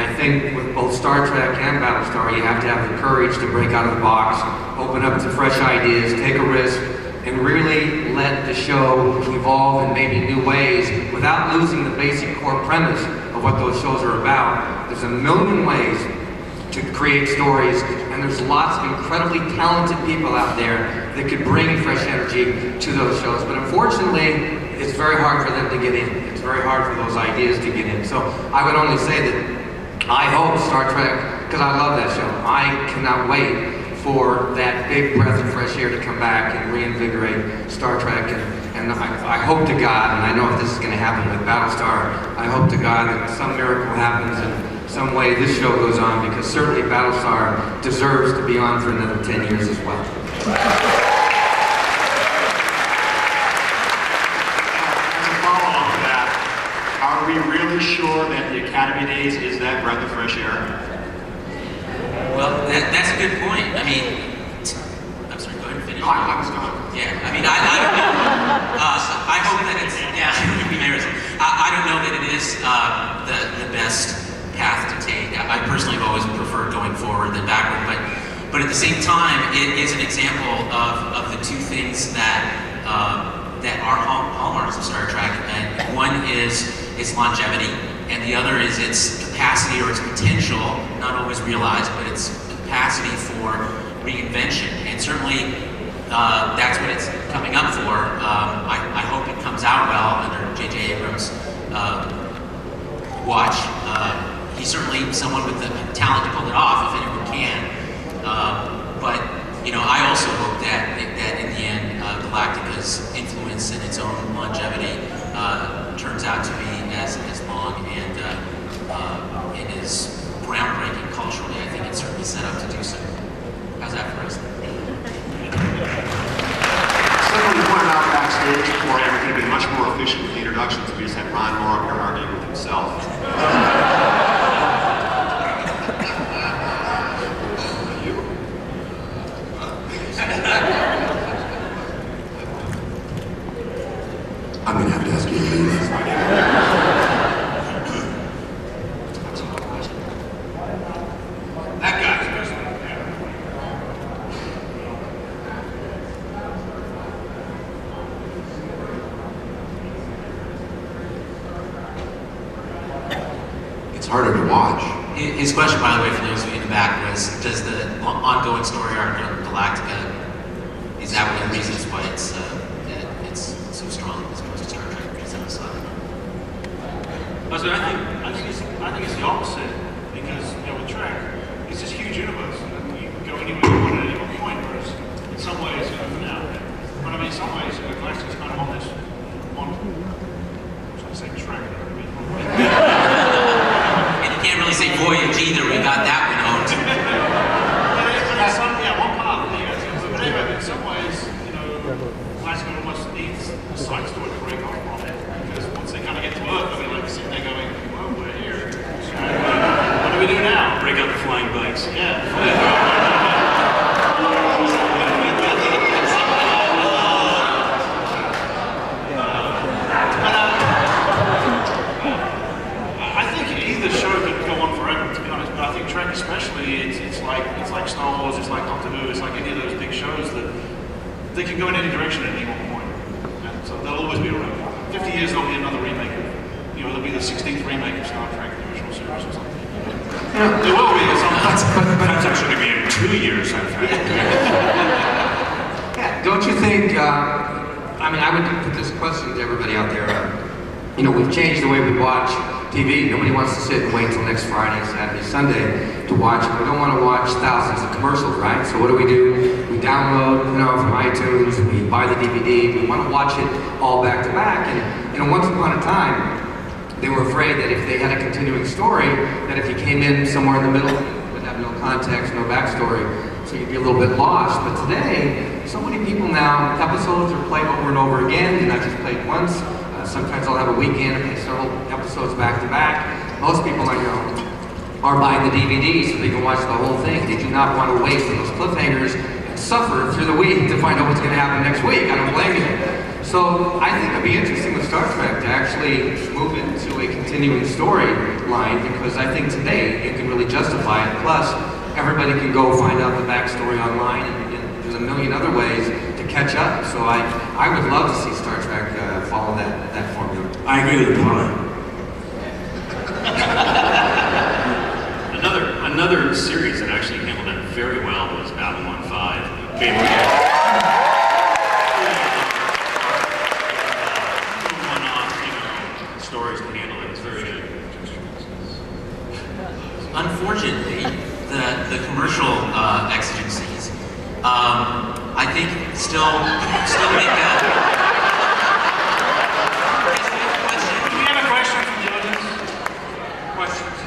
I think with both Star Trek and Battlestar, you have to have the courage to break out of the box, open up to fresh ideas, take a risk, and really let the show evolve in maybe new ways without losing the basic core premise of what those shows are about. There's a million ways to create stories, and there's lots of incredibly talented people out there that could bring fresh energy to those shows. But unfortunately, it's very hard for them to get in. It's very hard for those ideas to get in. So I would only say that I hope Star Trek, because I love that show, I cannot wait for that big breath of fresh air to come back and reinvigorate Star Trek. And I hope to God, and I know if this is going to happen with Battlestar, I hope to God that some miracle happens and some way this show goes on, because certainly Battlestar deserves to be on for another 10 years as well. Are we really sure that the Academy Days is that breath of fresh air? Well, that's a good point. I mean, I'm sorry, go ahead and finish. No, I was gone. Yeah, I mean, I don't know. I hope that it's, yeah, I don't know that it is the best path to take. I personally have always preferred going forward than backward, but at the same time, it is an example of the two things that are hallmarks of Star Trek. And one is its longevity, and the other is its capacity or its potential, not always realized, but its capacity for reinvention. And certainly that's what it's coming up for. I hope it comes out well under J.J. Abrams' watch. He's certainly someone with the talent to pull it off if anyone can. But you know, I also hope that in the end, Galactica's influence and its own longevity turns out to be as long and is groundbreaking culturally. I think it's certainly set up to do so. How's that for us? Somebody pointed out backstage before everything would be much more efficient with the introductions if we just had Ron Moore up here arguing with himself. I'm going to have to ask you to leave. That guy. It's harder to watch. His question, by the way, for those of you in the back, was: does the ongoing story arc of Galactica, is that one of the reasons why it's so strong as opposed to Star Trek? Is that I think it's the opposite, because with Trek, it's this huge universe, and you can go anywhere you want at any one point. Whereas in some ways, for now, but I mean, in some ways, Galactica's kind of on this one. I was going to say Trek. And you can't really say Voyage either. We got that one out. One part of it. But anyway, in some ways, Galactica almost needs a side story to break off from it, because once they kind of get to Earth, they'll be like sitting there going, "Well, we're here. What do we do now? Break up the flying bikes. Yeah." I think either show could go on forever, to be honest. But I think Trek, especially, it's like Star Wars, it's like Doctor Who, it's like any of those big shows that they can go in any direction at any one point, and so they'll always be around. 50 years there'll be another remake of, there'll be the 16th remake of Star Trek, the original series or something. There will be at some point. That's actually going to be in 2 years, I think. Yeah, don't you think, I mean, I would put this question to everybody out there. We've changed the way we watch TV. Nobody wants to sit and wait until next Friday, Saturday, Sunday to watch it. We don't want to watch thousands of commercials, right? So what do? We download, from iTunes, we buy the DVD, we want to watch it all back to back. And once upon a time, they were afraid that if they had a continuing story, that if you came in somewhere in the middle, you would have no context, no backstory, so you'd be a little bit lost. But today, so many people now, episodes are played over and over again, they're not just played once. Sometimes I'll have a weekend and play several episodes back to back. Most people I know are buying the DVD so they can watch the whole thing. They do not want to wait for those cliffhangers and suffer through the week to find out what's going to happen next week. I don't blame you. So I think it'd be interesting with Star Trek to actually move into a continuing storyline, because I think today really justify it. Plus, everybody can go find out the backstory online, and there's a million other ways to catch up. So I would love to see Star Trek follow that formula. I agree with the pie. Another series that actually handled that very well was Babylon 5. One-off, stories to handle it. It's very good. Unfortunately, the commercial exigencies, I think still make a. Do we have a question from the audience? Questions?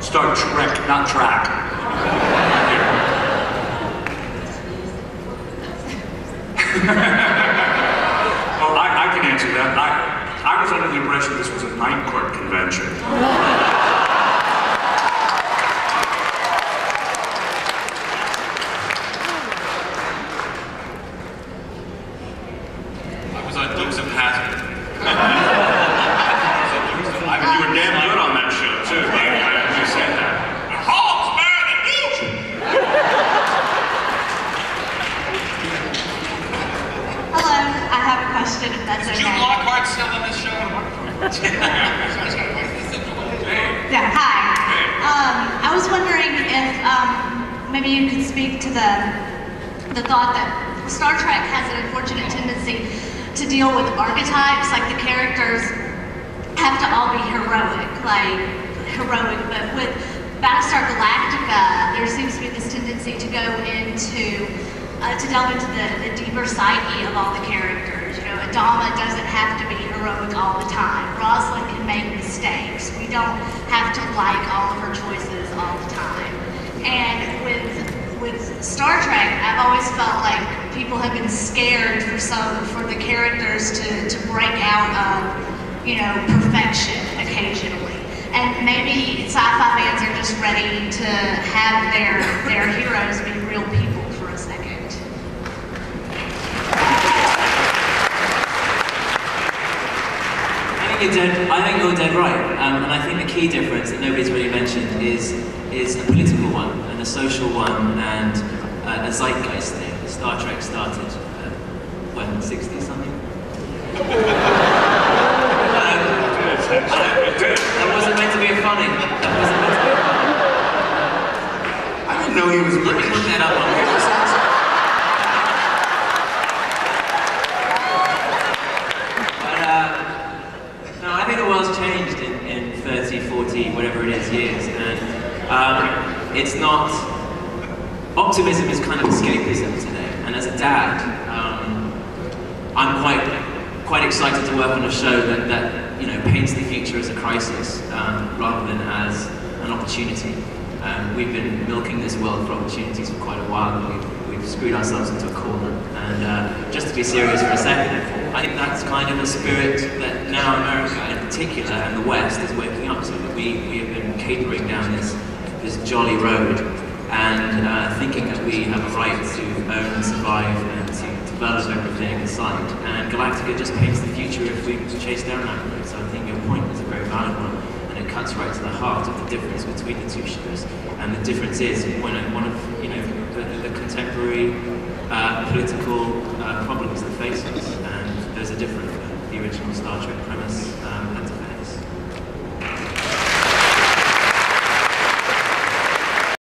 Star Trek, not track. Well, I can answer that. I was under the impression this was a night court convention. I was on Dukes of Hazzard. You were damn good on that show, too. I just said that. Hawks, man, and Hello, I have a question if that's okay. Jude Lockhart still in this show? Yeah, hi. I was wondering if maybe you could speak to the thought that Star Trek has an unfortunate tendency to deal with archetypes, like the characters have to all be heroic, but with Battlestar Galactica, there seems to be this tendency to go into, to delve into the deeper psyche of all the characters. You know, Adama doesn't have to be heroic all the time. Rosalind can make mistakes. We don't have to like all of her choices all the time. And with Star Trek, I've always felt like people have been scared for the characters to break out of, you know, perfection occasionally. And maybe sci-fi fans are just ready to have their heroes be real people for a second. I think you're dead right. And I think the key difference that nobody's really mentioned is a political one, and a social one, and a zeitgeist thing. Star Trek started, when, 60-something? That wasn't meant to be funny. That wasn't meant to be funny. I didn't know he was Let me British. look that up on here. But, no, I think the world's changed in 30, 40, whatever it is, years. And it's not... Optimism is kind of escapism today. And as a dad, I'm quite excited to work on a show that you know, paints the future as a crisis rather than as an opportunity. We've been milking this world for opportunities for quite a while, and we've screwed ourselves into a corner. And just to be serious for a second, I think that's kind of a spirit that now America in particular and the West is waking up to. We have been capering down this jolly road and thinking that we have a right to own and survive and to develop everything in sight. And Galactica just paints the future if we chase down that road. So I think your point is a very valid one, and it cuts right to the heart of the difference between the two shows. And the difference is when one of the contemporary political problems that face us, and there's a difference. The original Star Trek premise